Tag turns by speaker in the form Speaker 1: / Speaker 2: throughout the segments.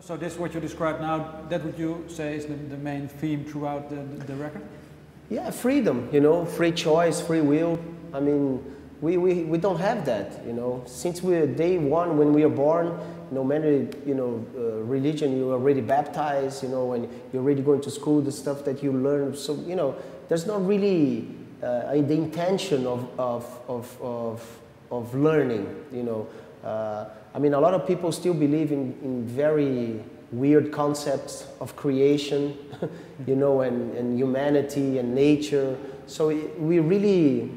Speaker 1: So this, what you describe now, that would you say is the main theme throughout the record?
Speaker 2: Yeah, freedom, you know, free choice, free will. I mean, we don't have that, you know. Since we're day one when we are born, no matter, you know, religion, you're already baptized, you know, and you're already going to school, the stuff that you learn. So, you know, there's not really the intention of learning, you know. I mean, a lot of people still believe in very weird concepts of creation, you know, and humanity and nature. So we really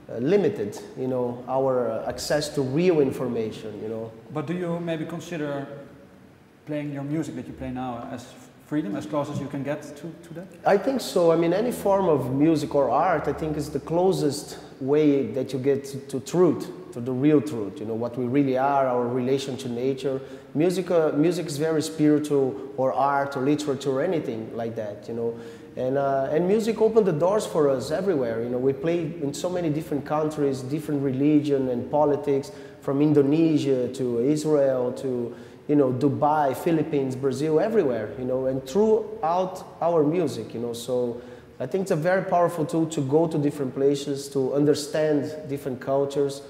Speaker 2: limited, you know, our access to real information, you know.
Speaker 1: But do you maybe consider playing your music that you play now as freedom, as close as you can get to that?
Speaker 2: I think so. I mean, any form of music or art, I think, is the closest way that you get to truth, to the real truth, you know, what we really are, our relation to nature. Music is very spiritual, or art, or literature, or anything like that, you know. And music opened the doors for us everywhere, you know. We played in so many different countries, different religion and politics, from Indonesia to Israel to, you know, Dubai, Philippines, Brazil, everywhere, you know, and throughout our music, you know. So I think it's a very powerful tool to go to different places, to understand different cultures.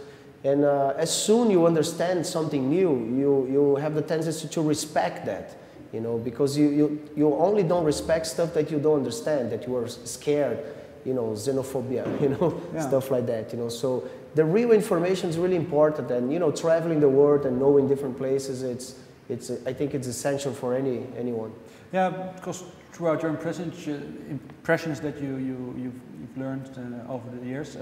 Speaker 2: And as soon you understand something new, you have the tendency to respect that, you know, because you only don't respect stuff that you don't understand, that you are scared, you know, xenophobia, you know, stuff like that, you know. So the real information is really important, and, you know, traveling the world and knowing different places, I think it's essential for anyone.
Speaker 1: Yeah, because throughout your impressions that you've learned over the years,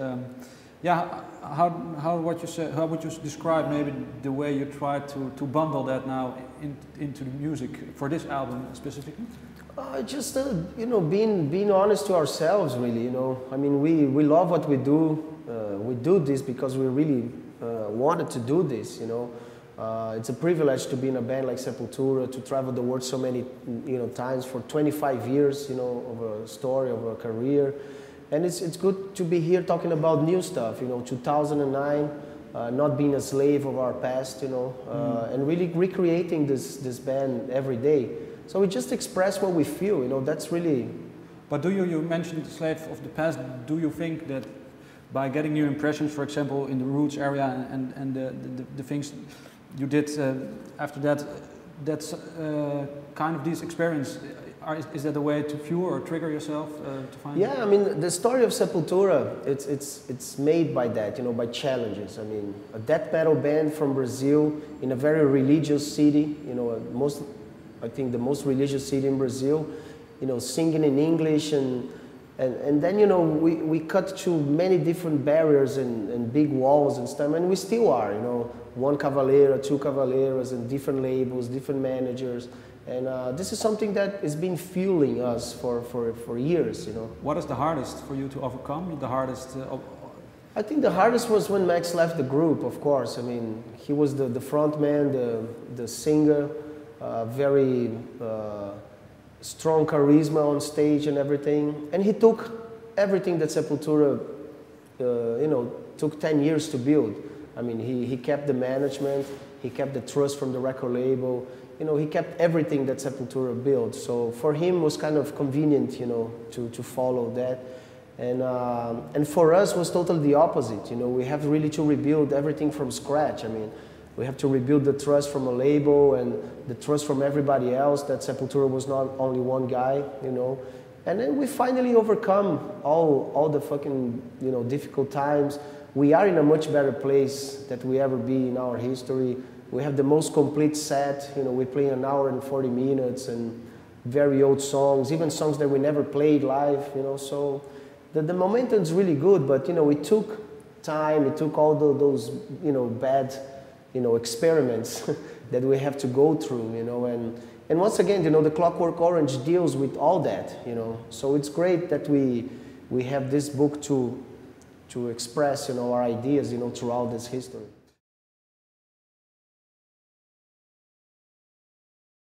Speaker 1: yeah, how would you describe maybe the way you try to bundle that now into the music for this album specifically?
Speaker 2: Just you know, being honest to ourselves, really, you know. I mean, we love what we do. We do this because we really wanted to do this, you know. It's a privilege to be in a band like Sepultura, to travel the world so many, you know, times for 25 years, you know, of a story, of a career. And it's good to be here talking about new stuff, you know, 2009, not being a slave of our past, you know, and really recreating this band every day. So we just express what we feel, you know, that's really...
Speaker 1: But do you mentioned the slave of the past, do you think that by getting new impressions, for example, in the Roots area and the things you did after that, that's kind of this experience, is that a way to fuel or trigger yourself to find?
Speaker 2: Yeah, I mean, the story of Sepultura, it's made by that, you know, by challenges. I mean, a death metal band from Brazil in a very religious city, you know, I think the most religious city in Brazil, you know, singing in English, and then, you know, we cut through many different barriers and big walls and stuff, and we still are, you know, one Cavaleira, two Cavaleiras, and different labels, different managers. And this is something that has been fueling us for years, you know.
Speaker 1: What is the hardest for you to overcome? The hardest?
Speaker 2: I think the hardest was when Max left the group, of course. I mean, he was the front man, the singer, very strong charisma on stage and everything. And he took everything that Sepultura, you know, took 10 years to build. I mean, he kept the management, he kept the trust from the record label. You know, he kept everything that Sepultura built. So for him, it was kind of convenient, you know, to follow that. And for us, it was totally the opposite. You know, we have really to rebuild everything from scratch. I mean, we have to rebuild the trust from a label and the trust from everybody else that Sepultura was not only one guy, you know. And then we finally overcome all the fucking, you know, difficult times. We are in a much better place than we ever be in our history. We have the most complete set, you know, we play an hour and 40 minutes and very old songs, even songs that we never played live, you know, so the momentum is really good, but, you know, it took time, it took all those, you know, bad, you know, experiments that we have to go through, you know, and once again, you know, the Clockwork Orange deals with all that, you know, so it's great that we have this book to express, you know, our ideas, you know, throughout this history.